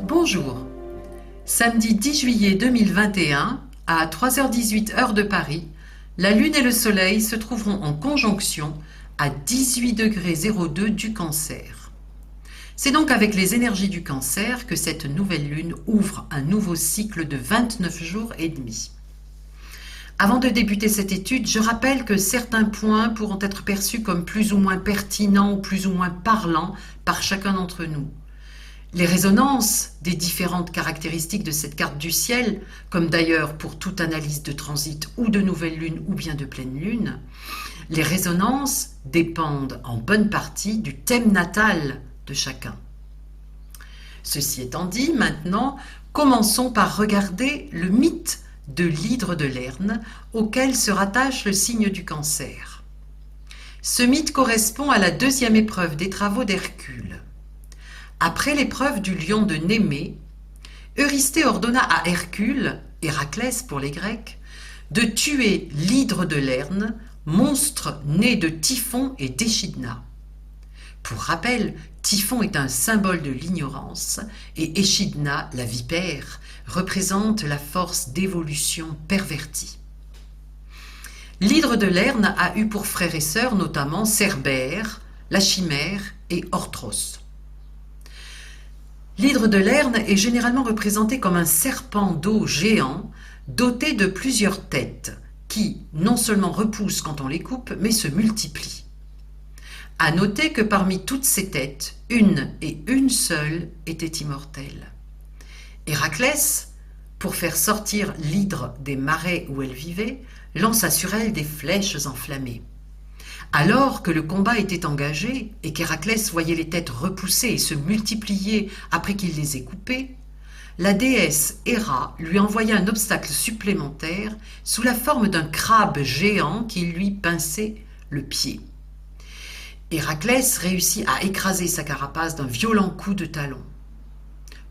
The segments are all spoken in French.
Bonjour. Samedi 10 juillet 2021, à 3h18 heure de Paris, la Lune et le Soleil se trouveront en conjonction à 18,02 du Cancer. C'est donc avec les énergies du Cancer que cette nouvelle Lune ouvre un nouveau cycle de 29 jours et demi. Avant de débuter cette étude, je rappelle que certains points pourront être perçus comme plus ou moins pertinents ou plus ou moins parlants par chacun d'entre nous. Les résonances des différentes caractéristiques de cette carte du ciel, comme d'ailleurs pour toute analyse de transit ou de nouvelle lune ou bien de pleine lune, les résonances dépendent en bonne partie du thème natal de chacun. Ceci étant dit, maintenant, commençons par regarder le mythe de l'hydre de Lerne auquel se rattache le signe du Cancer. Ce mythe correspond à la deuxième épreuve des travaux d'Hercule. Après l'épreuve du lion de Némée, Eurysthée ordonna à Hercule, Héraclès pour les Grecs, de tuer l'hydre de Lerne, monstre né de Typhon et d'Échidna. Pour rappel, Typhon est un symbole de l'ignorance et Échidna, la vipère, représente la force d'évolution pervertie. L'hydre de Lerne a eu pour frères et sœurs notamment Cerbère, la chimère et Orthros. L'hydre de Lerne est généralement représenté comme un serpent d'eau géant doté de plusieurs têtes qui non seulement repoussent quand on les coupe, mais se multiplient. À noter que parmi toutes ces têtes, une et une seule était immortelle. Héraclès, pour faire sortir l'hydre des marais où elle vivait, lança sur elle des flèches enflammées. Alors que le combat était engagé et qu'Héraclès voyait les têtes repousser et se multiplier après qu'il les ait coupées, la déesse Héra lui envoya un obstacle supplémentaire sous la forme d'un crabe géant qui lui pinçait le pied. Héraclès réussit à écraser sa carapace d'un violent coup de talon.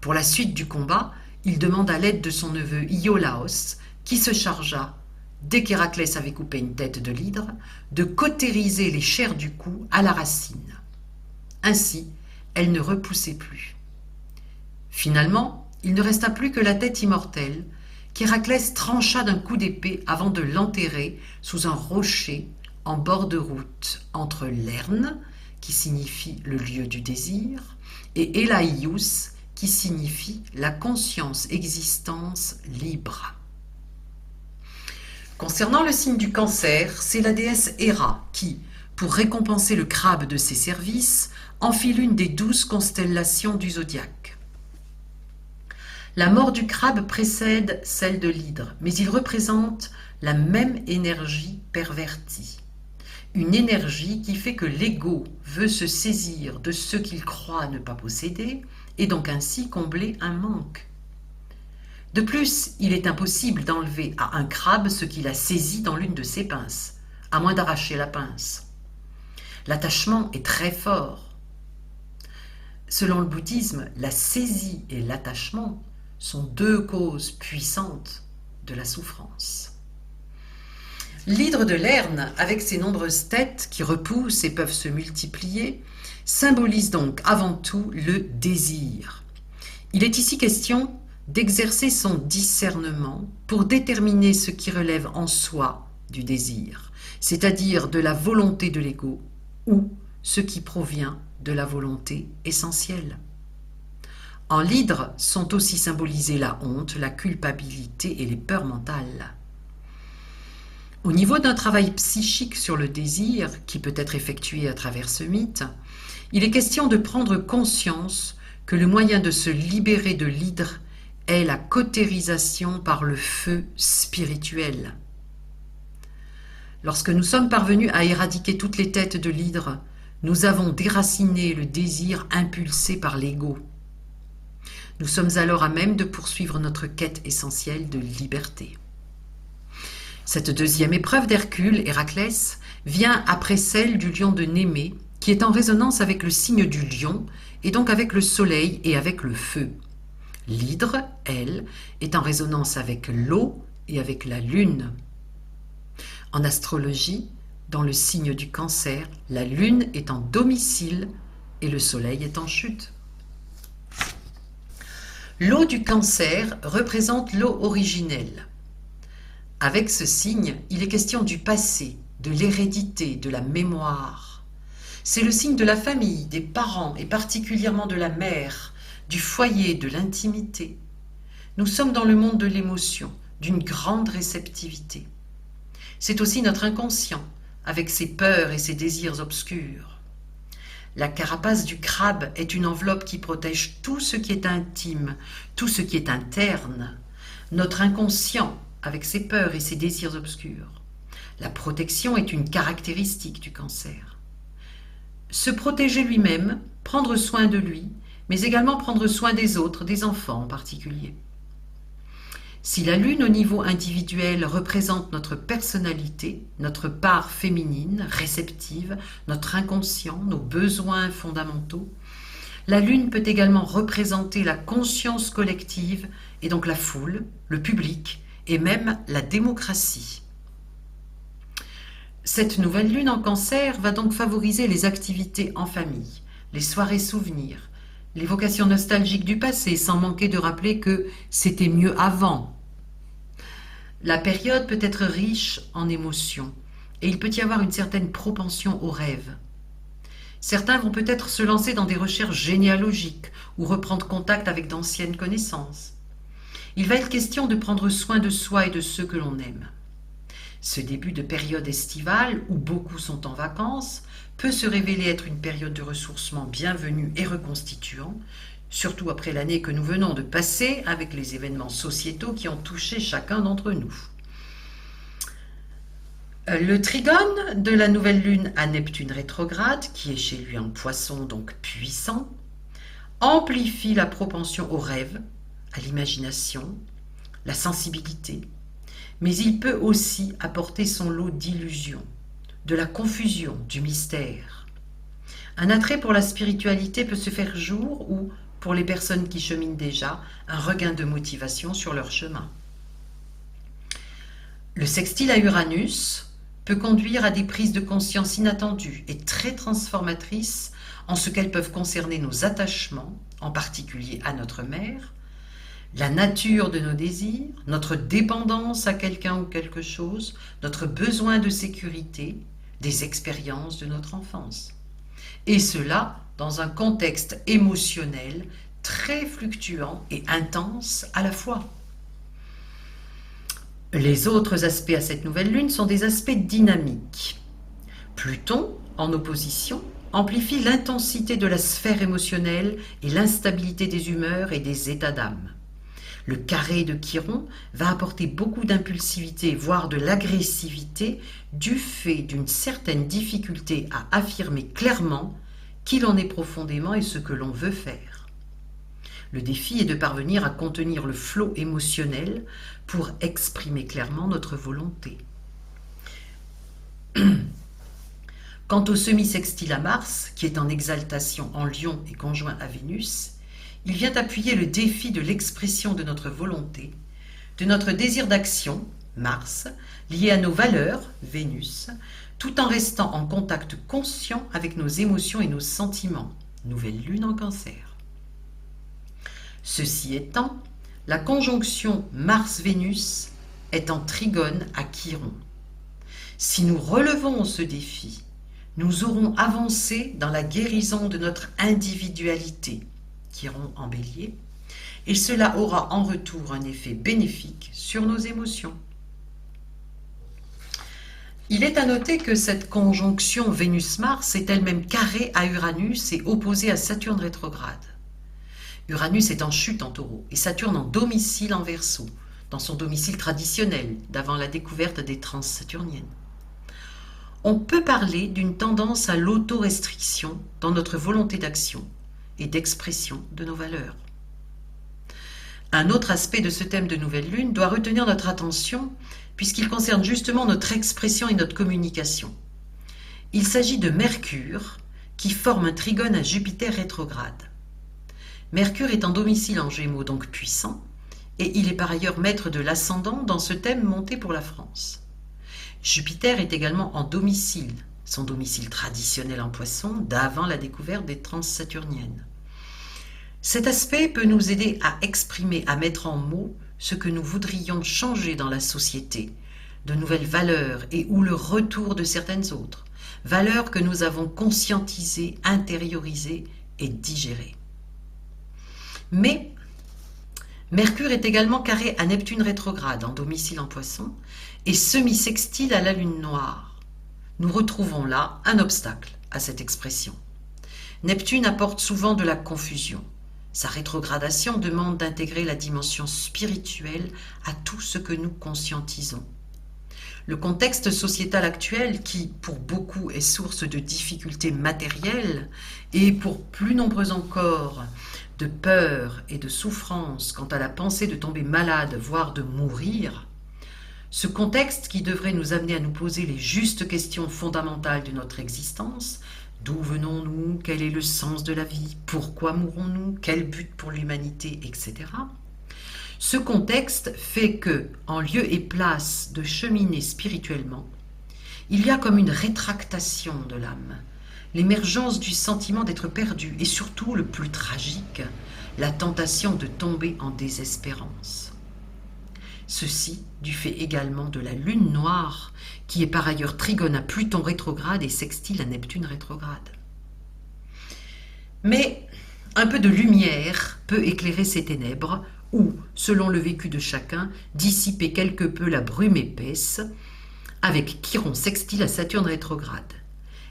Pour la suite du combat, il demanda l'aide de son neveu Iolaos, qui se chargea, dès qu'Héraclès avait coupé une tête de l'hydre, de cautériser les chairs du cou à la racine. Ainsi, elle ne repoussait plus. Finalement, il ne resta plus que la tête immortelle, qu'Héraclès trancha d'un coup d'épée avant de l'enterrer sous un rocher en bord de route entre Lerne, qui signifie le lieu du désir, et Elaïus, qui signifie la conscience-existence libre. Concernant le signe du Cancer, c'est la déesse Héra qui, pour récompenser le crabe de ses services, en fit l'une des 12 constellations du zodiaque. La mort du crabe précède celle de l'hydre, mais il représente la même énergie pervertie. Une énergie qui fait que l'ego veut se saisir de ce qu'il croit ne pas posséder et donc ainsi combler un manque. De plus, il est impossible d'enlever à un crabe ce qu'il a saisi dans l'une de ses pinces, à moins d'arracher la pince. L'attachement est très fort. Selon le bouddhisme, la saisie et l'attachement sont deux causes puissantes de la souffrance. L'hydre de Lerne, avec ses nombreuses têtes qui repoussent et peuvent se multiplier, symbolise donc avant tout le désir. Il est ici question d'exercer son discernement pour déterminer ce qui relève en soi du désir, c'est-à-dire de la volonté de l'ego, ou ce qui provient de la volonté essentielle. En l'hydre sont aussi symbolisées la honte, la culpabilité et les peurs mentales. Au niveau d'un travail psychique sur le désir, qui peut être effectué à travers ce mythe, il est question de prendre conscience que le moyen de se libérer de l'hydre est la cautérisation par le feu spirituel. Lorsque nous sommes parvenus à éradiquer toutes les têtes de l'hydre, nous avons déraciné le désir impulsé par l'ego. Nous sommes alors à même de poursuivre notre quête essentielle de liberté. Cette deuxième épreuve d'Hercule, Héraclès, vient après celle du lion de Némée, qui est en résonance avec le signe du lion, et donc avec le soleil et avec le feu. L'hydre, elle, est en résonance avec l'eau et avec la lune. En astrologie, dans le signe du Cancer, la lune est en domicile et le soleil est en chute. L'eau du Cancer représente l'eau originelle. Avec ce signe, il est question du passé, de l'hérédité, de la mémoire. C'est le signe de la famille, des parents et particulièrement de la mère, du foyer, de l'intimité. Nous sommes dans le monde de l'émotion, d'une grande réceptivité. C'est aussi notre inconscient, avec ses peurs et ses désirs obscurs. La carapace du crabe est une enveloppe qui protège tout ce qui est intime, tout ce qui est interne, notre inconscient avec ses peurs et ses désirs obscurs. La protection est une caractéristique du Cancer. Se protéger lui-même, prendre soin de lui, mais également prendre soin des autres, des enfants en particulier. Si la Lune au niveau individuel représente notre personnalité, notre part féminine, réceptive, notre inconscient, nos besoins fondamentaux, la Lune peut également représenter la conscience collective et donc la foule, le public et même la démocratie. Cette nouvelle Lune en Cancer va donc favoriser les activités en famille, les soirées souvenirs, l'évocation nostalgique du passé sans manquer de rappeler que c'était mieux avant. La période peut être riche en émotions et il peut y avoir une certaine propension au rêve. Certains vont peut-être se lancer dans des recherches généalogiques ou reprendre contact avec d'anciennes connaissances. Il va être question de prendre soin de soi et de ceux que l'on aime. Ce début de période estivale, où beaucoup sont en vacances, peut se révéler être une période de ressourcement bienvenue et reconstituant, surtout après l'année que nous venons de passer avec les événements sociétaux qui ont touché chacun d'entre nous. Le trigone de la nouvelle lune à Neptune rétrograde, qui est chez lui en Poisson, donc puissant, amplifie la propension au rêve, à l'imagination, la sensibilité, mais il peut aussi apporter son lot d'illusions, de la confusion, du mystère. Un attrait pour la spiritualité peut se faire jour ou, pour les personnes qui cheminent déjà, un regain de motivation sur leur chemin. Le sextile à Uranus peut conduire à des prises de conscience inattendues et très transformatrices en ce qu'elles peuvent concerner nos attachements, en particulier à notre mère, la nature de nos désirs, notre dépendance à quelqu'un ou quelque chose, notre besoin de sécurité, des expériences de notre enfance. Et cela dans un contexte émotionnel très fluctuant et intense à la fois. Les autres aspects à cette nouvelle lune sont des aspects dynamiques. Pluton, en opposition, amplifie l'intensité de la sphère émotionnelle et l'instabilité des humeurs et des états d'âme. Le carré de Chiron va apporter beaucoup d'impulsivité, voire de l'agressivité, du fait d'une certaine difficulté à affirmer clairement qui l'on est profondément et ce que l'on veut faire. Le défi est de parvenir à contenir le flot émotionnel pour exprimer clairement notre volonté. Quant au semi-sextile à Mars, qui est en exaltation en Lion et conjoint à Vénus, il vient appuyer le défi de l'expression de notre volonté, de notre désir d'action, Mars, lié à nos valeurs, Vénus, tout en restant en contact conscient avec nos émotions et nos sentiments, nouvelle lune en Cancer. Ceci étant, la conjonction Mars-Vénus est en trigone à Chiron. Si nous relevons ce défi, nous aurons avancé dans la guérison de notre individualité, Chiron en Bélier, et cela aura en retour un effet bénéfique sur nos émotions. Il est à noter que cette conjonction Vénus-Mars est elle-même carrée à Uranus et opposée à Saturne rétrograde. Uranus est en chute en Taureau et Saturne en domicile en Verseau, dans son domicile traditionnel d'avant la découverte des transsaturniennes. On peut parler d'une tendance à l'autorestriction dans notre volonté d'action et d'expression de nos valeurs. Un autre aspect de ce thème de nouvelle lune doit retenir notre attention puisqu'il concerne justement notre expression et notre communication. Il s'agit de Mercure qui forme un trigone à Jupiter rétrograde. Mercure est en domicile en Gémeaux, donc puissant, et il est par ailleurs maître de l'ascendant dans ce thème monté pour la France. Jupiter est également en domicile, son domicile traditionnel en Poisson, d'avant la découverte des transsaturniennes. Cet aspect peut nous aider à exprimer, à mettre en mots ce que nous voudrions changer dans la société, de nouvelles valeurs et ou le retour de certaines autres, valeurs que nous avons conscientisées, intériorisées et digérées. Mais Mercure est également carré à Neptune rétrograde en domicile en Poisson et semi-sextile à la Lune noire. Nous retrouvons là un obstacle à cette expression. Neptune apporte souvent de la confusion. Sa rétrogradation demande d'intégrer la dimension spirituelle à tout ce que nous conscientisons. Le contexte sociétal actuel, qui pour beaucoup est source de difficultés matérielles et pour plus nombreux encore de peur et de souffrance quant à la pensée de tomber malade, voire de mourir, ce contexte qui devrait nous amener à nous poser les justes questions fondamentales de notre existence, d'où venons-nous, quel est le sens de la vie, pourquoi mourrons-nous, quel but pour l'humanité, etc. Ce contexte fait que, en lieu et place de cheminer spirituellement, il y a comme une rétractation de l'âme, l'émergence du sentiment d'être perdu et surtout, le plus tragique, la tentation de tomber en désespérance. Ceci du fait également de la lune noire, qui est par ailleurs trigone à Pluton rétrograde et sextile à Neptune rétrograde. Mais un peu de lumière peut éclairer ces ténèbres, ou, selon le vécu de chacun, dissiper quelque peu la brume épaisse, avec Chiron sextile à Saturne rétrograde.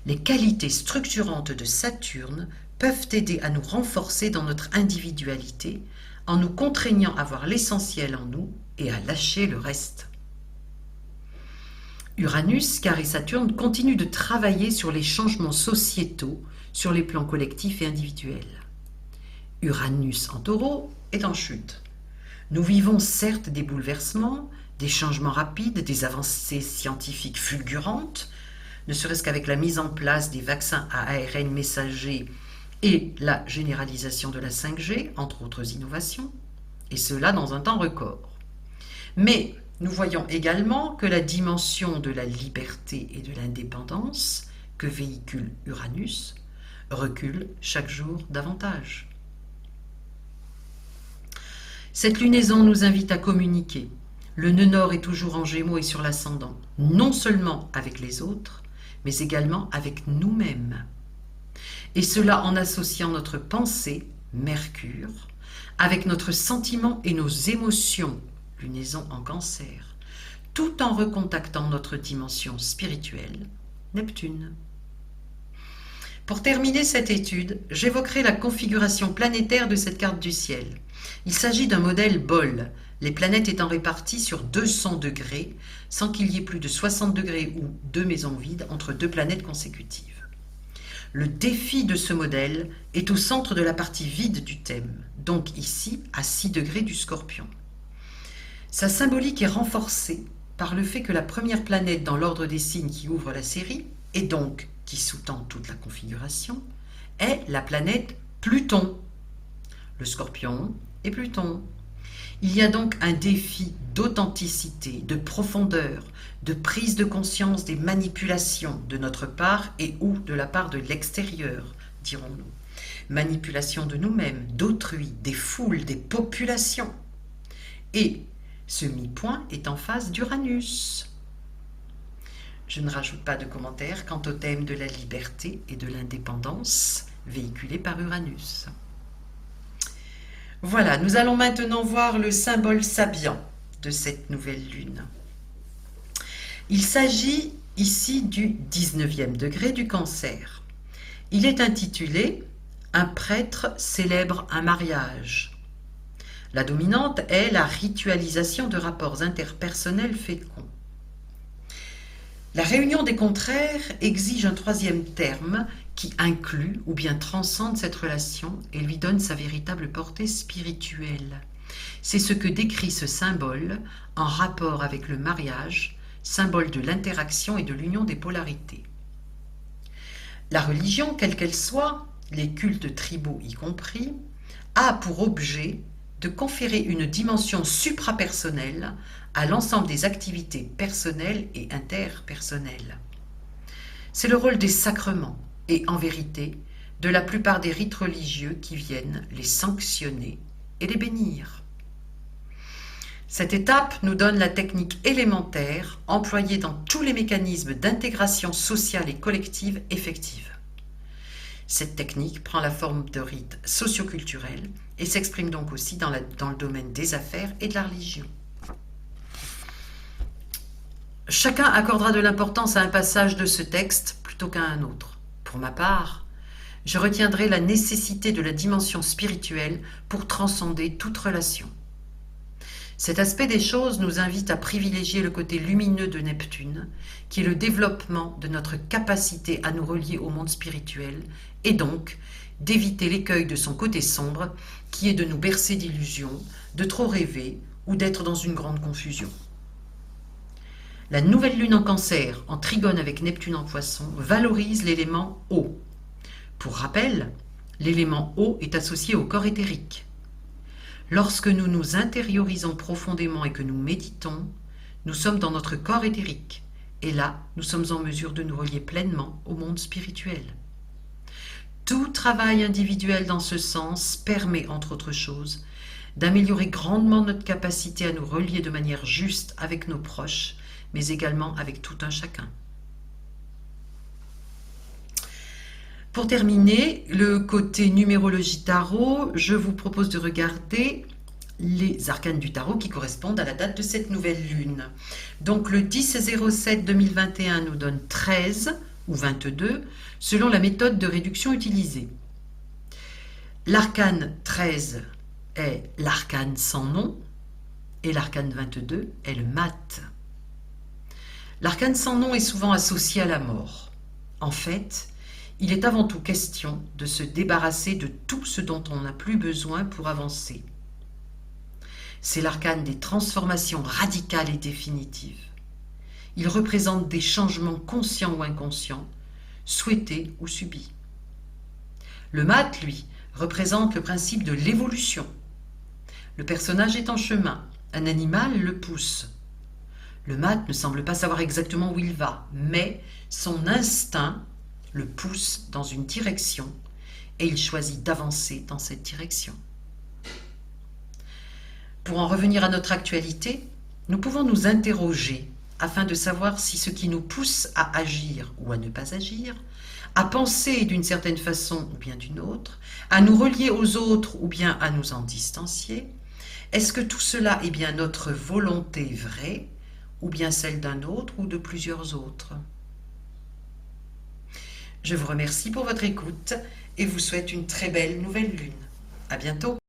Les qualités structurantes de Saturne peuvent aider à nous renforcer dans notre individualité, en nous contraignant à voir l'essentiel en nous et à lâcher le reste. Uranus, carré Saturne, continue de travailler sur les changements sociétaux sur les plans collectifs et individuels. Uranus en Taureau est en chute. Nous vivons certes des bouleversements, des changements rapides, des avancées scientifiques fulgurantes, ne serait-ce qu'avec la mise en place des vaccins à ARN messager et la généralisation de la 5G, entre autres innovations, et cela dans un temps record. Mais nous voyons également que la dimension de la liberté et de l'indépendance que véhicule Uranus recule chaque jour davantage. Cette lunaison nous invite à communiquer. Le nœud nord est toujours en Gémeaux et sur l'ascendant, non seulement avec les autres, mais également avec nous-mêmes. Et cela en associant notre pensée, Mercure, avec notre sentiment et nos émotions, lunaison en Cancer, tout en recontactant notre dimension spirituelle, Neptune. Pour terminer cette étude, j'évoquerai la configuration planétaire de cette carte du ciel. Il s'agit d'un modèle bol, les planètes étant réparties sur 200 degrés, sans qu'il y ait plus de 60 degrés ou 2 maisons vides entre 2 planètes consécutives. Le défi de ce modèle est au centre de la partie vide du thème, donc ici à 6 degrés du Scorpion. Sa symbolique est renforcée par le fait que la première planète dans l'ordre des signes qui ouvre la série, et donc qui sous-tend toute la configuration, est la planète Pluton. Le Scorpion et Pluton. Il y a donc un défi d'authenticité, de profondeur, de prise de conscience des manipulations de notre part et ou de la part de l'extérieur, dirons-nous. Manipulation de nous-mêmes, d'autrui, des foules, des populations. Et ce mi-point est en face d'Uranus. Je ne rajoute pas de commentaires quant au thème de la liberté et de l'indépendance véhiculé par Uranus. Voilà, nous allons maintenant voir le symbole sabian de cette nouvelle lune. Il s'agit ici du 19e degré du Cancer. Il est intitulé « Un prêtre célèbre un mariage ». La dominante est la ritualisation de rapports interpersonnels féconds. La réunion des contraires exige un troisième terme qui inclut ou bien transcende cette relation et lui donne sa véritable portée spirituelle. C'est ce que décrit ce symbole en rapport avec le mariage, symbole de l'interaction et de l'union des polarités. La religion, quelle qu'elle soit, les cultes tribaux y compris, a pour objet de conférer une dimension suprapersonnelle à l'ensemble des activités personnelles et interpersonnelles. C'est le rôle des sacrements et, en vérité, de la plupart des rites religieux qui viennent les sanctionner et les bénir. Cette étape nous donne la technique élémentaire employée dans tous les mécanismes d'intégration sociale et collective effective. Cette technique prend la forme de rites socioculturels et s'exprime donc aussi dans le domaine des affaires et de la religion. Chacun accordera de l'importance à un passage de ce texte plutôt qu'à un autre. Pour ma part, je retiendrai la nécessité de la dimension spirituelle pour transcender toute relation. Cet aspect des choses nous invite à privilégier le côté lumineux de Neptune, qui est le développement de notre capacité à nous relier au monde spirituel, et donc d'éviter l'écueil de son côté sombre, qui est de nous bercer d'illusions, de trop rêver ou d'être dans une grande confusion. La nouvelle lune en Cancer, en trigone avec Neptune en Poisson, valorise l'élément eau. Pour rappel, l'élément eau est associé au corps éthérique. Lorsque nous nous intériorisons profondément et que nous méditons, nous sommes dans notre corps éthérique. Et là, nous sommes en mesure de nous relier pleinement au monde spirituel. Tout travail individuel dans ce sens permet, entre autres choses, d'améliorer grandement notre capacité à nous relier de manière juste avec nos proches, mais également avec tout un chacun. Pour terminer, le côté numérologie tarot, je vous propose de regarder les arcanes du tarot qui correspondent à la date de cette nouvelle lune. Donc le 10-07-2021 nous donne 13 ou 22 selon la méthode de réduction utilisée. L'arcane 13 est l'arcane sans nom et l'arcane 22 est le mat. L'arcane sans nom est souvent associé à la mort. En fait, il est avant tout question de se débarrasser de tout ce dont on n'a plus besoin pour avancer. C'est l'arcane des transformations radicales et définitives. Il représente des changements conscients ou inconscients, souhaités ou subis. Le mat, lui, représente le principe de l'évolution. Le personnage est en chemin, un animal le pousse. Le mat ne semble pas savoir exactement où il va, mais son instinct le pousse dans une direction et il choisit d'avancer dans cette direction. Pour en revenir à notre actualité, nous pouvons nous interroger afin de savoir si ce qui nous pousse à agir ou à ne pas agir, à penser d'une certaine façon ou bien d'une autre, à nous relier aux autres ou bien à nous en distancier, est-ce que tout cela est bien notre volonté vraie ou bien celle d'un autre ou de plusieurs autres ? Je vous remercie pour votre écoute et vous souhaite une très belle nouvelle lune. À bientôt.